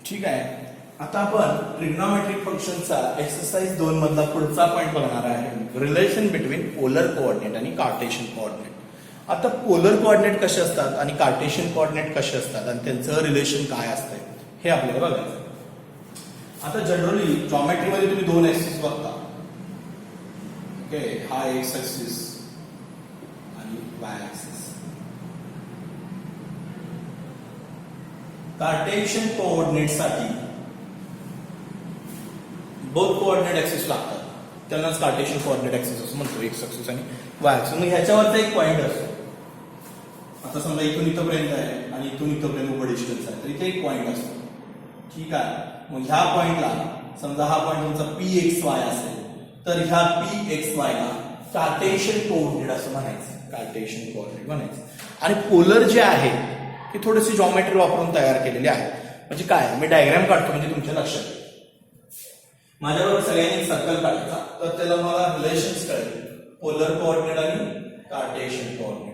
ठीक आहे. आता आपण ट्रिग्नोमेट्रिक फंक्शनचा एक्सरसाइज 2 मधला पुढचा पॉईंट बघणार आहे, रिलेशन बिटवीन पोलर कोऑर्डिनेट आणि कार्टेशियन कोऑर्डिनेट. आता पोलर कोऑर्डिनेट कसे असतात आणि कार्टेशियन कोऑर्डिनेट कसे असतात आणि त्यांचं रिलेशन काय असतंय हे आपल्याला बघायचं. आता जनरली जॉमेट्रीमध्ये तुम्ही दोन ऍक्सिस बघता. ओके, हा एक्स ऍक्सिस आणि वाय ऍक्सिस. कार्टेशियन कोऑर्डिनेट साठी बोथ कोऑर्डिनेट ऍक्सिस लागतात, त्यांनाच कार्टेशियन कोऑर्डिनेट ऍक्सिस असं म्हणतो, एक्स ऍक्सिस आणि वाय ऍक्सिस. मग ह्याच्यावरचा एक पॉइंट असतो. आता समजा इथून इथपर्यंत आहे आणि इथून इथपर्यंत उभं डिस्टन्स आहे, तर इथे एक पॉइंट असतो. ठीक आहे. मग ह्या पॉइंटला समजा हा पॉइंट तुमचा पी एक्स वाय असेल, तर ह्या पी एक्स वाय ला कार्टेशियन कोऑर्डिनेट असं म्हणायचं, कार्टेशियन कोऑर्डिनेट म्हणायचं. आणि पोलर जे आहे ते थोडेसे जॉमेट्री वापरून तयार केलेले आहे. म्हणजे काय, मी डायग्राम काढतो म्हणजे तुमच्या लक्षात येईल. माझ्याबरोबर सगळ्यांनी सर्कल काढायचा, तर त्याला मला रिलेशन्स कळेल, पोलर कोऑर्डिनेट आणि कार्टेशियन कोऑर्डिनेट.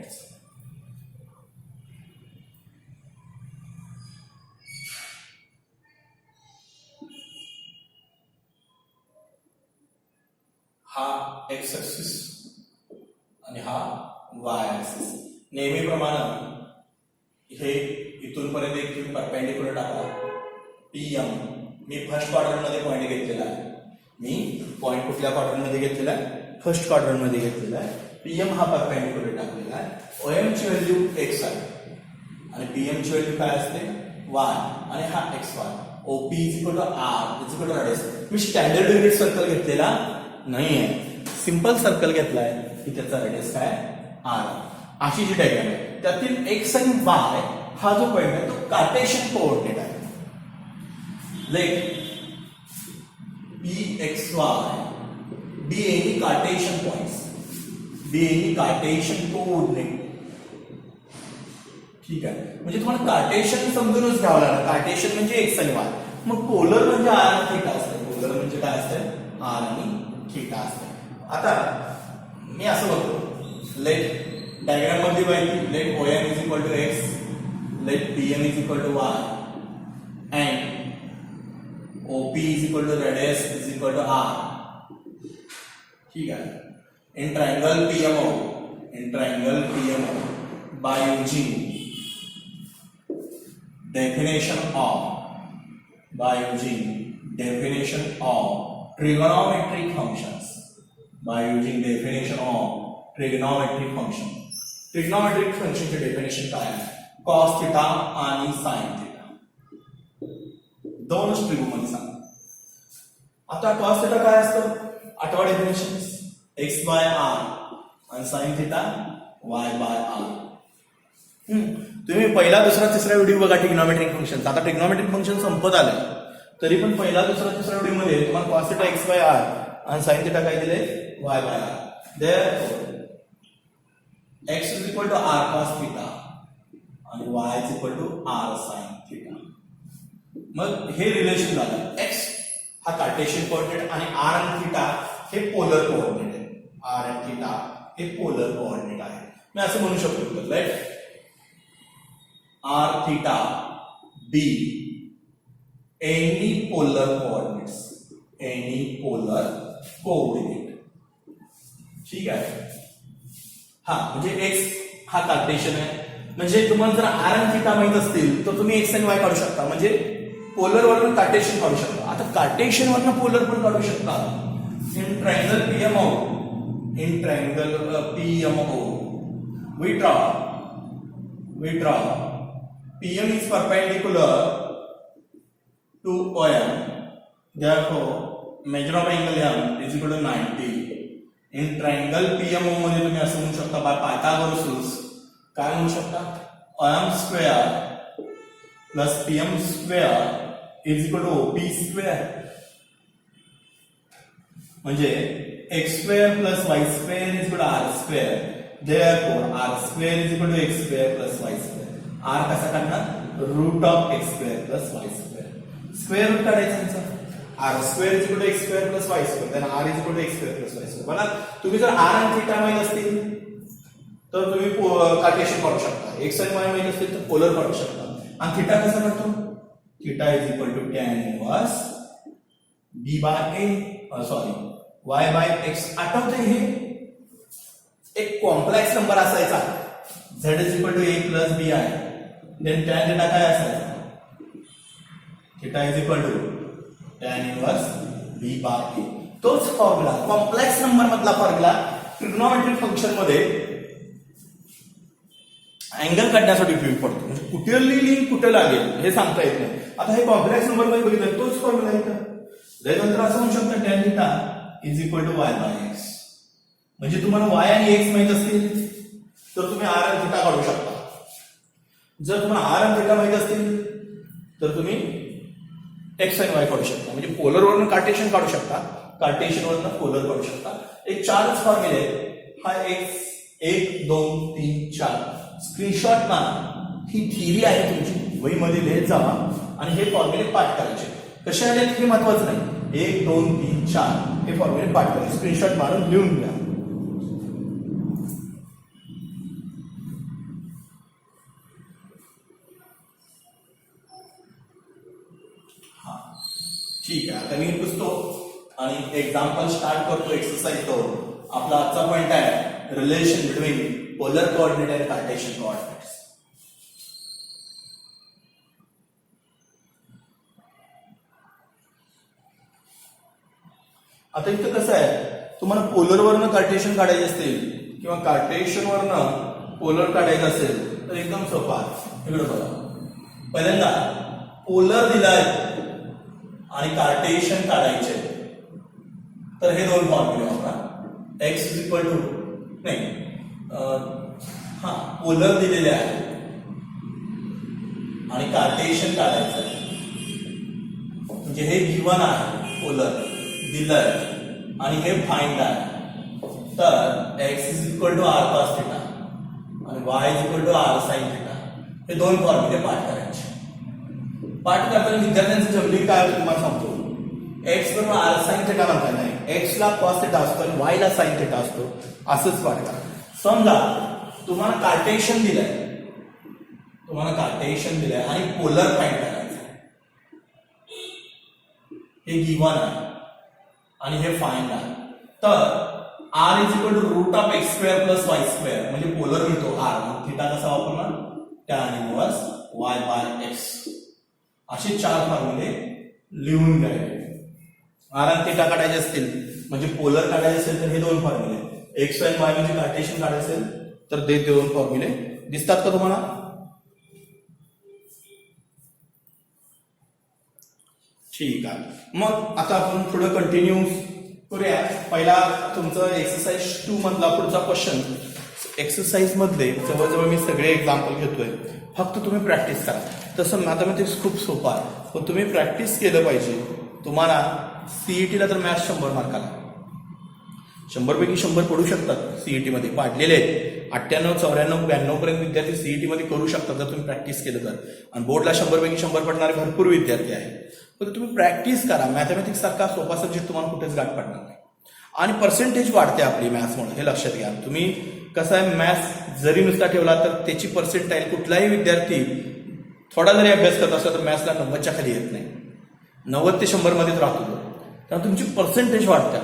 हा एक्स ऍक्सिस आणि हा वाय ऍक्सिस. नेहमीप्रमाणे हे इथून पर्यंत एक तुम्ही परपेंडिक्युलर टाका. पीएम मी फर्स्ट क्वाड्रंट मध्ये पॉईंट घेतलेला आहे. मी पॉईंट कुठल्या क्वाड्रंट मध्ये घेतलेला आहे, फर्स्ट क्वाड्रंट मध्ये घेतलेला आहे. पीएम हा परपेंडिक्युलर टाकलेला आहे. ओएम ची व्हॅल्यू एक्स आहे आणि पीएम ची व्हॅल्यू काय असते, वाय, आणि हा x y. OP is equal to r is equal to radius. मी स्टँडर्ड युनिट सर्कल घेतलेला नाहीये, सिंपल सर्कल घेतलाय की त्याचा रेडियस काय आर. अशी जी डायग्राम आहे त्यातील एक्स आणि वाय हा जो पॉइंट आहे तो कार्टेशियन कोऑर्डिनेट आहे. Let P x y be any Cartesian points, be any Cartesian coordinate. ठीक आहे. म्हणजे तुम्हाला कार्टेशियन समजूनच घ्यावं लागणार. कार्टेशियन म्हणजे एक्स आणि वाय. मग पोलर म्हणजे आर आणि थीटा असते. पोलर म्हणजे काय असते, आर आणि थीटा असते. आता मी असं बघतो, लेट डायग्राम मध्ये माहिती, let OM is equal to x, let PM is equal to y and OP is equal to radius is equal to r. ठीक आहे. In triangle PMO, in triangle PMO by using definition of trigonometric functions, by using definition of trigonometric function. Trigonometric function चे definition काय आहे, cos theta आणि sin theta दोनच ट्रिगोनॉमेट्री सांगा. आता cos theta काय असतं, आठवा डेफिनेशन x by r आणि sin theta y by r. तुम्ही पहिला दुसरा तिसरा व्हिडिओ बघा ट्रिग्नोमेट्रिक फंक्शन. आता ट्रिग्नोमेट्रिक फंक्शन संपत आलं तरी पण पहिला दुसरा तिसरा व्हिडिओ मध्ये तुम्हाला cos theta x by r आणि sin थिटा काय दिले, y by r. Therefore x is equal to r cos theta आणि y is equal to r sin theta. मग हे रिलेशन झालं. x हा कार्टेशियन कोऑर्डिनेट आणि r आणि थिटा हे पोलर कोऑर्डिनेट आहे. r आणि थिटा हे पोलर कोऑर्डिनेट आहे. मी असं म्हणू शकतो, right, r theta be any polar coordinates, any polar coordinate. ठीक आहे. हा म्हणजे x हा कार्टेशियन आहे. म्हणजे तुम्हाला जर r आणि थीटा माहित असतील तर तुम्ही x आणि y काढू शकता. म्हणजे पोलर वरून कार्टेशियन काढू शकता. आता कार्टेशियन वरून पोलर पण काढू शकता. In triangle PMO, in triangle PMO we draw PM is perpendicular to OM, therefore measure of angle M is equal to 90. In triangle PMO मध्ये तुम्ही असं म्हणू शकता, बाय पायथागोरस रूल्स काय म्हणू शकता, OM square plus PM square is equal to OP square. म्हणजे x square plus y square is equal to r square. Therefore r square is equal to x square plus y square. r कसा काढणार, root of x square plus y square. Square root काढायचं यांचा, r square is equal to x square plus y square. Then r is equal to x square plus y square. बघा, तुम्ही जर r आणि theta माहित असतील तर तुम्ही कार्टेशियन काढू शकता. x आणि y माहित असतील तर पोलर काढू शकता. आणि थिटा कसा काढतो, theta is equal to tan inverse b by a, sorry y by x. आठवते हे एक कॉम्प्लेक्स नंबर असायचा, z is equal to a plus b आहे. देन tan थीटा काय असायचा? Theta is equal to tan inverse b by a. तोच formula complex number मधला formula trigonometric function मध्ये अँगल काढण्यासाठी उपयोग पडतो. म्हणजे कुठली लिंक कुठे लागेल हे सांगता येत नाही. आता हे कॉम्प्लेक्स नंबर मध्ये बघितलं तोच फॉर्म्युला आहे का? त्यानंतर असं म्हणू शकता tan theta is equal to y by x. म्हणजे तुम्हाला y आणि x माहित असतील तर तुम्ही r आणि थीटा काढू शकता. जर तुम्हाला r आणि थीटा माहित असतील तर तुम्ही x आणि y काढू शकता. म्हणजे पोलर वरून कार्टेशियन काढू शकता, कार्टेशियन वरून पोलर काढू शकता. एक चारच फॉर्म्युले हा x 1 2 3 4 स्क्रीनशॉट मारा. ही थिअरी आहे तुमची, वहीमध्ये लिहित जावा आणि हे फॉर्म्युले पाठ करायचे. कसे आले हे महत्वाचं नाही. 1 2 3 4 हे फॉर्म्युले पाठ करायचे. स्क्रीनशॉट मारून लिहून घ्या. हा ठीक आहे. आता मी पुसतो आणि एक्झाम्पल स्टार्ट करतो एक्सरसाइज करून. आपला आजचा पॉइंट आहे रिलेशन बिटवीन पोलर कोऑर्डिनेट आणि कार्टेशियन कोऑर्डिनेट्स. आता इथं कसं आहे, तुम्हाला पोलर वरनं कार्टेशियन काढायचे असतील किंवा कार्टेशियन वरनं पोलर काढायचं असेल तर एकदम सोपा आहे. इकडे बघा, पहिल्यांदा पोलर दिलाय आणि कार्टेशियन काढायचे तर हे दोन फॉर्म्युले वापरा. x इज इक्वल टू नाही पोलर दिलेले आहे आणि कार्टेशियन काढायचं आहे. म्हणजे हे गिवन आहे, पोलर दिलंय आणि हे फाइंड आहे. तर x is equal to r cos theta आणि y is equal to r sin theta हे दोन फॉर्म्युले पाठ करायचे. पाठ करताना विद्यार्थ्यांचं जमली काय तुम्हाला सांगतो. x बरोबर r sin थीटा म्हणता नाही, x ला cos थीटा असतो आणि y ला sin थीटा असतो. असंच पाठ करा. समजा तुम्हाला कार्टेशियन दिलंय आणि पोलर फाइंड करायचं आहे. हे गिवन आहे आणि हे फाइंड आहे. तर r is equal to root of x square plus y square म्हणजे पोलर मिळतो r. थीटा कसा वापरणार? tan inverse y by x. असे चार फॉर्म्युले लिहून घ्यायचे. r आणि थीटा काढायचे असतील म्हणजे पोलर काढायचे असेल तर हे दोन फॉर्म्युले, x आणि y म्हणजे कार्टेशियन काढायचे असेल तर ते दोन फॉर्म्युले दिसतात का तुम्हाला? ठीक आहे. मग आता आपण थोडं कंटिन्यू करूया. पहिला तुमचं एक्सरसाइज 2 मधला पुढचा क्वेश्चन. एक्सरसाइज मध्ये जवळजवळ मी सगळे एक्झाम्पल घेतोय, फक्त तुम्ही प्रॅक्टिस करा. तसं मॅथमॅटिक्स खूप सोपं आहे पण तुम्ही प्रॅक्टिस केलं पाहिजे. तुम्हाला सीईटीला तर मॅथ्स 100 मार्काला 100 पैकी 100 पडू शकतात. सीईटी मध्ये पाडलेले आहेत. 98 94 92 पर्यंत विद्यार्थी सीईटी मध्ये करू शकतात जर तुम्ही प्रॅक्टिस केलं तर. आणि बोर्डला 100 पैकी 100 पडणारे भरपूर विद्यार्थी आहेत. पण तुम्ही प्रॅक्टिस करा. मॅथमॅटिक्स सारखा सोपा सब्जेक्ट तुम्हाला कुठेच गाठ पडणार नाही आणि पर्सेंटेज वाढते आपली मॅथ्समुळे, हे लक्षात घ्या. तुम्ही कसं आहे, मॅथ्स जरी नुसता ठेवला तर त्याची पर्सेंटाईल कुठलाही विद्यार्थी थोडा जरी अभ्यास करत असला तर मॅथ्सला 90च्या खाली येत नाही. 90 ते 100 मध्येच राहतो. त्यामुळे तुमची पर्सेंटेज वाढते.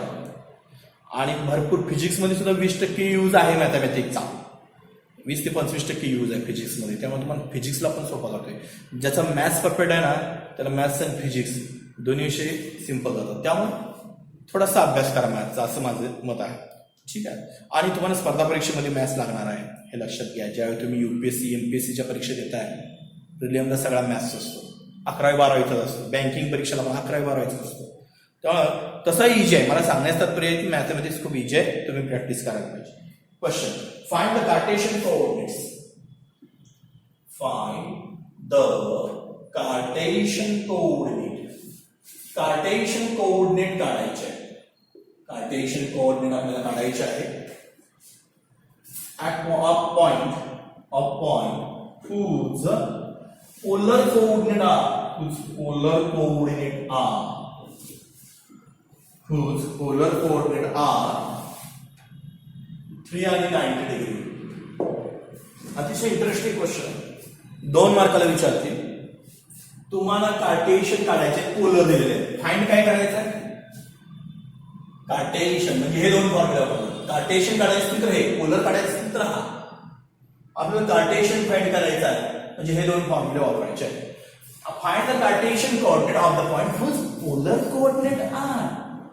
आणि भरपूर फिजिक्समध्ये सुद्धा 20% यूज आहे मॅथमॅटिक्सचा. 20 ते 25% यूज आहे फिजिक्समध्ये. त्यामुळे तुम्हाला फिजिक्सला पण सोपा जातोय. ज्याचा मॅथ्स परफेक्ट आहे ना त्याला मॅथ्स आणि फिजिक्स दोन्ही विषय सिम्पल जातात. त्यामुळे थोडासा अभ्यास करा मॅथ्सचा, असं माझं मत आहे. ठीक आहे. आणि तुम्हाला स्पर्धा परीक्षेमध्ये मॅथ्स लागणार आहे, हे लक्षात घ्या. ज्यावेळी तुम्ही UPSC MPSCच्या परीक्षा देताय प्रिलियमला सगळा मॅथ्स असतो. 11वी 12वीचाच असतो. बँकिंग परीक्षेला पण 11वी 12वीचाच असतो. त्यामुळे तसा इजी आहे. मला सांगण्याचं तात्पर्य आहे की मॅथमॅटिक्स खूप इजी आहे, तुम्ही प्रॅक्टिस करायला पाहिजे. Question, find the Cartesian coordinates. Find the Cartesian coordinate. Cartesian coordinate काढायचे. कार्टेशियन कोऑर्डिनेट आपल्याला काढायचे आहे. At a point whose polar coordinate are 3 आणि 90 डिग्री. अतिशय इंटरेस्टिंग क्वेश्चन, 2 मार्काला विचारतील. तुम्हाला कार्टेशियन काढायचे, पोलर दिलेले आहेत. फाइंड काय करायचं आहे? कार्टेशियन म्हणजे हे दोन फॉर्म्युला वापरतात. कार्टेशियन काढायचं असेल तर हे, पोलर काढायचं असेल तर हा. आपल्याला कार्टेशियन फाइंड करायचं आहे म्हणजे हे दोन फॉर्म्युले वापरायचे आहेत. Find the Cartesian coordinate of the point whose polar coordinate are.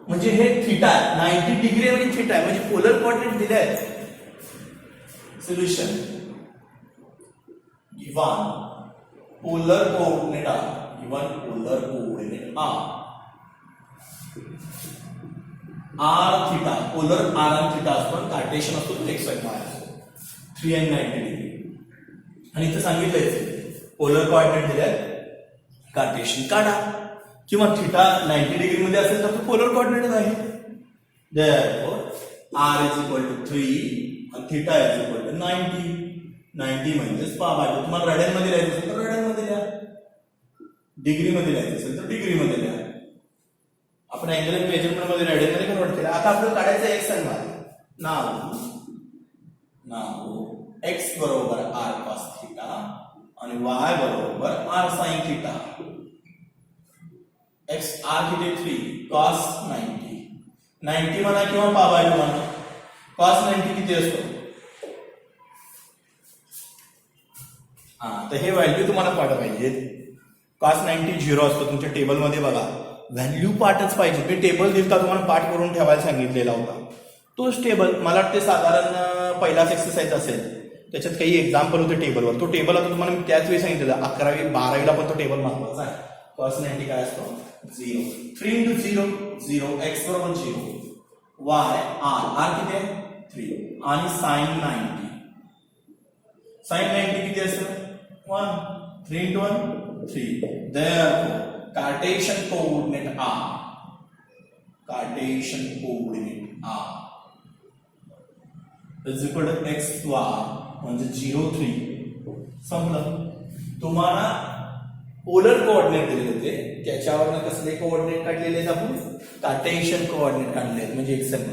म्हणजे हे थीटा 90 डिग्री आणि थीटा आहे म्हणजे पोलर कोऑर्डिनेट दिले आहेत. Solution given polar coordinate are given polar coordinate r theta polar r and theta असतो, कार्टेशियन असतो x y असतो 3 and 90 डिग्री. आणि इथे सांगितलंय पोलर कोऑर्डिनेट दिले कार्टेशियन काढा, किंवा थीटा 90 डिग्री मध्ये असेल तर तो पोलर कोऑर्डिनेट आहे. therefore r is equal to 3 and theta is equal to 90. 90 म्हणजेच पाव. तुम्हाला रॅडियन मध्ये लिहायचं असेल तर रॅडियन मध्ये लिहा, डिग्री मध्ये लिहायचं असेल तर डिग्री मध्ये लिहा. आपण अँगल मेजरमेंट मध्ये रॅडियन मध्ये कन्वर्ट केला. आता आपल्याला काढायचं एक्स आणि वाय. नाव एक्स बरोबर आर कॉस थिटा आणि वाय बरोबर r sine theta. X r किती 3 कॉस 90 म्हणा किंवा पाव म्हणा. कॉस 90 किती असतो? तर हे व्हॅल्यू तुम्हाला पाठ पाहिजे. कॉस 90 0 असतो तुमच्या टेबलमध्ये बघा. व्हॅल्यू पाठच पाहिजे. मी टेबल दिलता तुम्हाला पाठ करून ठेवायला सांगितलेला होता. तोच टेबल मला वाटते साधारण पहिलाच एक्सरसाइज असेल, त्याच्यात काही एक्झाम्पल होते टेबलवर. तो टेबल आता तुम्हाला मी त्याच वेळी सांगितलेला 11वी 12वीला पण तो टेबल महत्वाचा आहे. कॉस 90 काय असतो? 0. 3 into 0 0 x बरोबर 0 y r किती आहे 3 आणि साइन 90 किती असतं 1. 3 into 1 3. Therefore Cartesian coordinate r is equal to x y म्हणजे 0 3. संपलं. तुम्हाला पोलर कोऑर्डिनेट दिले होते, त्याच्यावर कसले कोऑर्डिनेट काढलेले आहेत आपण? कार्टेशियन कोऑर्डिनेट काढले आहेत. म्हणजे एक्स आणि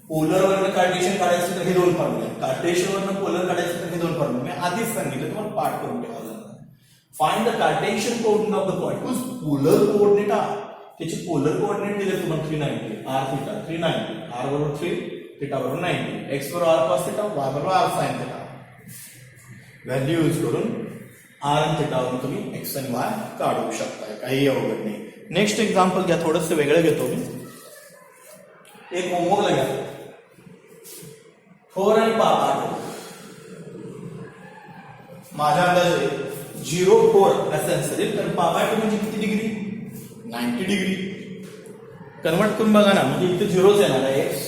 पोलर वरनं कार्टेशियन काढायचं तर हे दोन फॉर्म्युले, कार्टेशियन वरनं पोलर काढायचं तर हे दोन फॉर्म्युले मी आधीच सांगितलं, तुम्हाला पाठ करून ठेवायला. Find the Cartesian coordinate of the point whose polar coordinate are. त्याचे पोलर कोऑर्डिनेट दिले तुम्हाला 390 r थीटा 390 r बरोबर 3 थीटा बरोबर 90 x बरोबर r cos थीटा y बरोबर r sin theta. Value use करून r आणि थीटा वरून तुम्ही x आणि y काढू शकता, काही अवघड नाही. नेक्स्ट एक्झाम्पल घ्या, थोडंसं वेगळं घेतो मी. एक होमवर्कला घ्या. 4 आणि 5 माझ्या अंदाजे 0 4 असं असेल तर 5 म्हणजे किती डिग्री? 90 डिग्री. कन्वर्ट करून बघा ना, म्हणजे इथे 0च येणार आहे एक्स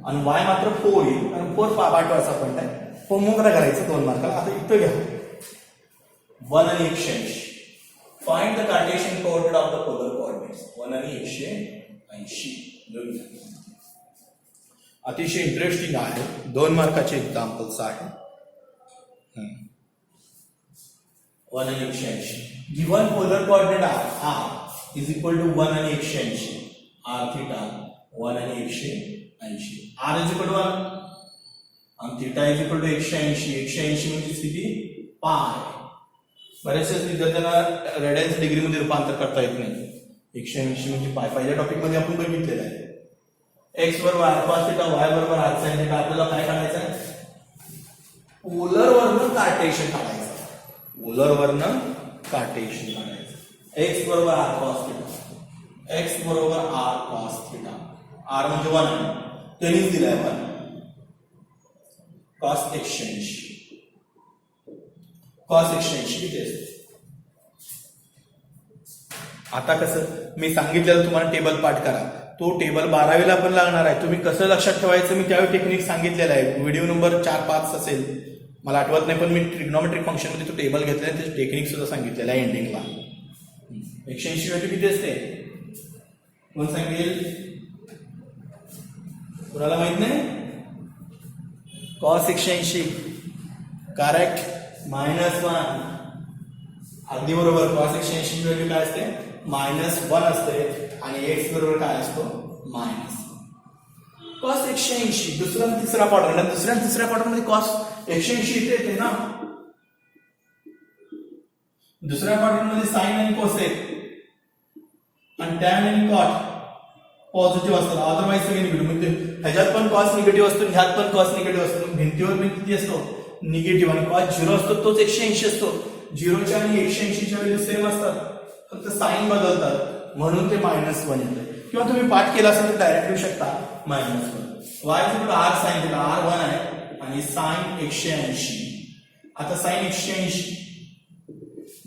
आणि वाय मात्र 4 येईल, कारण 4 5 असा पॉईंट आहे. होमवर्कला करायचं 2 मार्काला. आता इथं घ्या 1 आणि 180. Find the Cartesian coordinate of the polar coordinates. 1 आणि 180. अतिशय इंटरेस्टिंग आहे. 2 मार्काचे एक्झाम्पल्स आहे. 1 आणि 180. Given polar coordinate r is equal to 1 आणि 180. r थीटा 1 आणि 180. r इज इक्वल टू 1 आणि थीटा इज इक्वल टू 180. 180 म्हणजे किती? पाय. बऱ्याचशा विद्यार्थ्यांना रेडियन्स डिग्री मध्ये रूपांतर करता येत नाही. 180 म्हणजे पाय. पहिल्या टॉपिक मध्ये आपण बघितलेलं आहे. x बरोबर r cos थीटा, y बरोबर r sin थीटा. आपल्याला काय काढायचं आहे? पोलर वरनं कार्टेशियन काढायचं. पोलर वरनं कार्टेशियन काढायचं. x बरोबर r cos थीटा, x बरोबर r cos थीटा. r म्हणजे 1 त्यांनीच दिलाय 1. cos 180. cos 180 किती असते? आता कसं मी सांगितलेलं तुम्हाला टेबल पाठ करा. तो टेबल 12वीला पण लागणार आहे. तुम्ही कसं लक्षात ठेवायचं मी त्यावेळी टेक्निक सांगितलेलं आहे. व्हिडिओ नंबर 4-5 असेल, मला आठवत नाही, पण मी ट्रिग्नॉमेट्रिक फंक्शन मध्ये तो टेबल घेतलाय, त्याचं टेक्निक सुद्धा सांगितलेलं आहे एंडिंगला. 180 व्हॅल्यू किती असते? कोण सांगेल? कुणाला माहित नाही? cos 180 correct -1. अगदी बरोबर. cos 180 व्हॅल्यू काय असते? -1 असते आणि x बरोबर काय असतो? -1. cos 180 दुसरा आणि तिसरा क्वाड्रंट. दुसऱ्या आणि तिसऱ्या क्वाड्रंट मध्ये cos 180 इथे येते ना. दुसऱ्या क्वाड्रंट मध्ये साइन आणि कोसेक आणि टॅन आणि कॉट पॉझिटिव्ह असतात, अदरवाईज सगळे निगेटिव्ह. म्हणजे ह्याच्यात पण कॉस निगेटिव्ह असतो, ह्यात पण कॉस निगेटिव्ह असतो. भिंतीवर पण किती असतो? निगेटिव्ह. आणि कॉस 0 असतो तोच 180 असतो. 0च्या आणि 180च्या व्हॅल्यू सेम असतात, फक्त साइन बदलतात, म्हणून ते -1 येतं. किंवा तुम्ही पाठ केला असेल तर डायरेक्ट लिहू शकता -1. Y r sine theta, r 1 आहे आणि साइन 180. आता साइन 180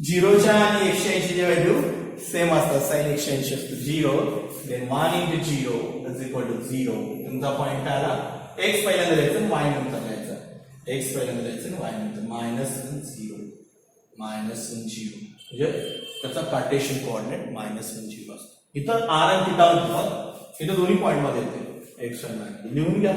0च्या आणि 180च्या व्हॅल्यू सेम असतात. साइन 180 असतो 0, then 1 into 0 is equal to 0. तुमचा पॉइंट काय आला? x पहिल्यांदा लिहायचं, y नंतर लिहायचं. x पहिल्यांदा लिहायचं, y नंतर -1 0 म्हणजे त्याचा कार्टेशियन कोऑर्डिनेट -1 0 असतो. इथं r आणि थीटा म्हणतात, इथं दोन्ही पॉइंट मध्ये येते x आणि y. लिहून घ्या.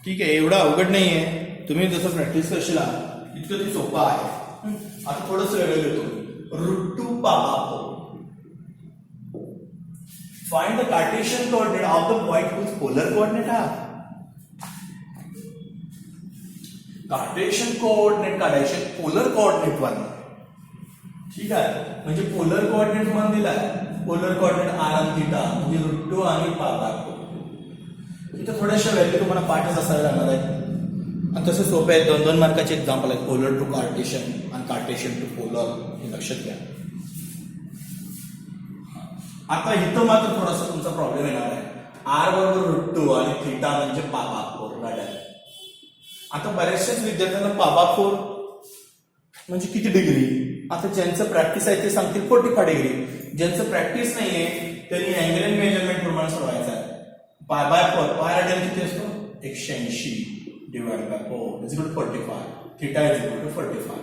ठीक आहे, एवढं अवघड नाहीये. तुम्ही जसं प्रॅक्टिस करशील इतकं ते सोपं आहे. आता थोडंसं वेगळं घेतो. √2 पापा find the Cartesian coordinate of the point whose polar coordinate Cartesian coordinate काढायचे पोलर कोऑर्डिनेट वाले. ठीक आहे, म्हणजे पोलर कोऑर्डिनेट म्हणून दिलाय, पोलर कोऑर्डिनेट r आणि थीटा म्हणजे √2 आणि पापा. इथं थोड्याशा व्हॅल्यू तुम्हाला पाठच असायला लागणार आहे. आणि तसे सोपे आहेत. 2-2 मार्काचे एक्झाम्पल आहेत. पोलर टू कार्टेशियन आणि कार्टेशियन टू पोलर, हे लक्षात घ्या. आता इथं मात्र थोडासा तुमचा प्रॉब्लेम येणार आहे. r बरोबर √2 आणि थीटा म्हणजे पापा4 गाड्या. आता बऱ्याचशाच विद्यार्थ्यांना पापा4 म्हणजे किती डिग्री, आता ज्यांचं प्रॅक्टिस आहे ते सांगतील 45 डिग्री. ज्यांचं प्रॅक्टिस नाहीये त्यांनी अँगल अँड मेजरमेंट प्रमाणे सोडवायचं आहे. पाय/4 पाय रेडियन किती असतो? 180 divide by 4 is equal to 45. Theta is equal to 45.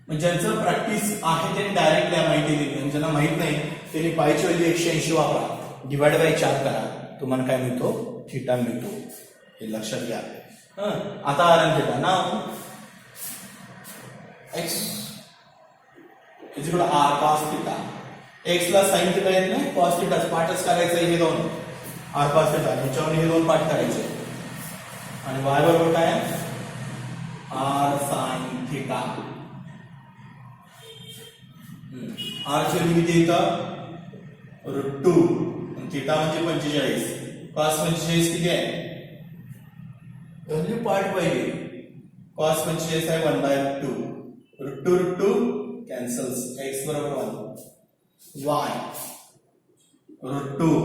म्हणजे ज्यांचं प्रॅक्टिस आहे त्यांनी डायरेक्ट या माहिती दिली, आणि ज्यांना माहित नाही त्यांनी पायची व्हॅल्यू 180 वापरा, डिवाइड बाय 4 करा, तुम्हाला काय मिळतो? थीटा मिळतो. हे लक्षात घ्या. आता आर थीटा ना x is equal to r cos theta. x ला साइन थीटा येत नाही, cos थीटा पाठच करायचं. हे दोन r cos थीटा ह्याच्यावर हे दोन पाठ करायचे. आणि y बरोबर काय आहे? r sin theta. r ची व्हॅल्यू किती येतं? √2 आणि थीटा म्हणजे 45. cos 45 किती आहे? व्हॅल्यू पार्ट पाहिजे. cos 45 आहे 1/2. √2 कॅन्सल्स, x बरोबर 1. y √2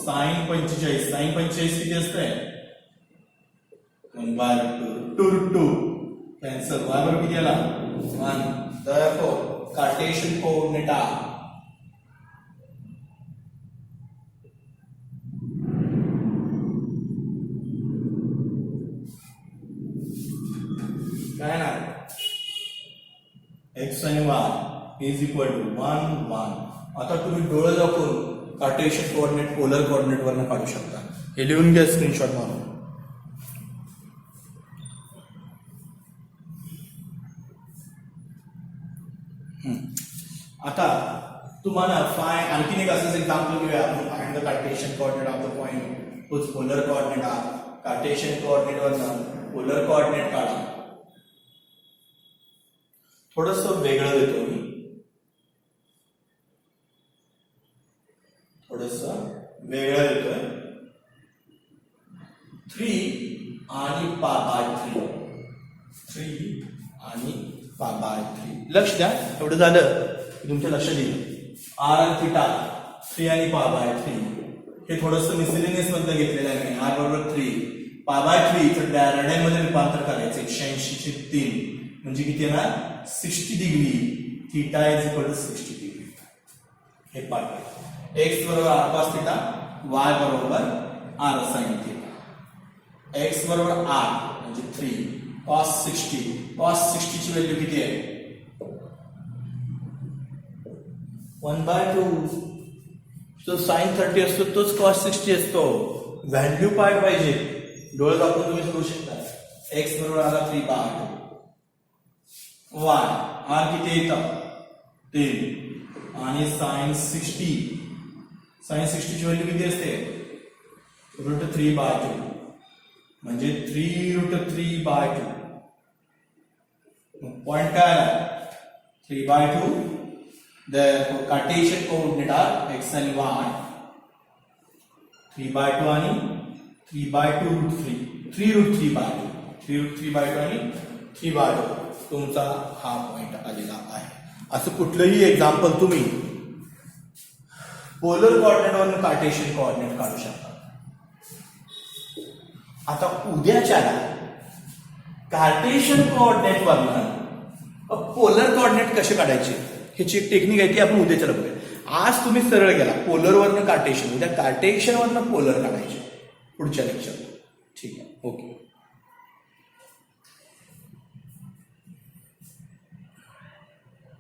sin 45. sin 45 किती असते? 1/2. √2 कॅन्सल, y बरोबर किती आला? 1. therefore कार्टेशियन कोऑर्डिनेट काय ना x आणि y इज इक्वल टू 1 1. आता तुम्ही डोळे दाखवून कार्टेशियन कोऑर्डिनेट पोलर कोऑर्डिनेट वरनं काढू शकता. हे लिहून घ्या स्क्रीनशॉट मारून. आता तुम्हाला आणखीन एक असंच एक्झाम्पल घेऊया आपण. Find the Cartesian coordinate of the point whose polar coordinate Cartesian coordinate वरनं पोलर कोऑर्डिनेट काढा. थोडस वेगळं देतो मी, थोडस वेगळं देतोय. 3 आणि π/3. 3 आणि π/3. लक्ष द्या, एवढं झालं की तुमच्या लक्षात येईल. r आणि थीटा 3 आणि π/3 हे थोडस मिसलेनियस मधलं घेतलेलं आहे मी. r बरोबर 3 π/3 चं रॅडियन मध्ये रूपांतर करायचं. 180 चे 3 म्हणजे किती येणार? 60 degree. Theta is equal to 60 degree. हे पाठ x बरोबर r cos थीटा, y बरोबर r sin थीटा. x बरोबर r म्हणजे 3 cos 60. cos 60 ची व्हॅल्यू किती आहे? 1/2. जो sin 30 असतो तोच cos 60 असतो. व्हॅल्यू पार्ट पाहिजे, डोळे दाखवून तुम्ही सोडू शकता. x बरोबर आला 3/8. y r किती येतं? 3 आणि sin 60. sin 60 ची व्हॅल्यू किती असते? √3/2 म्हणजे 3√3/2. पॉइंट काय आला 3/2. Therefore Cartesian coordinate are x आणि y. 3/2 आणि 3/2√3 3√3/2 3√3/2 आणि 3/2 तुमचा हा पॉइंट आलेला आहे. असं कुठलंही एक्झाम्पल तुम्ही पोलर कोऑर्डिनेटवरून कार्टेशियन कोऑर्डिनेट काढू शकता. आता उद्याच्याला कार्टेशियन कोऑर्डिनेटवरून पोलर कोऑर्डिनेट कसे काढायचे ह्याची एक टेक्निक आहे ती आपण उद्याच्याला बघूया. आज तुम्ही सरळ गेला पोलरवरनं कार्टेशियन, उद्या कार्टेशियनवरनं पोलर काढायचे पुढच्या लेक्चर. ठीक आहे, ओके.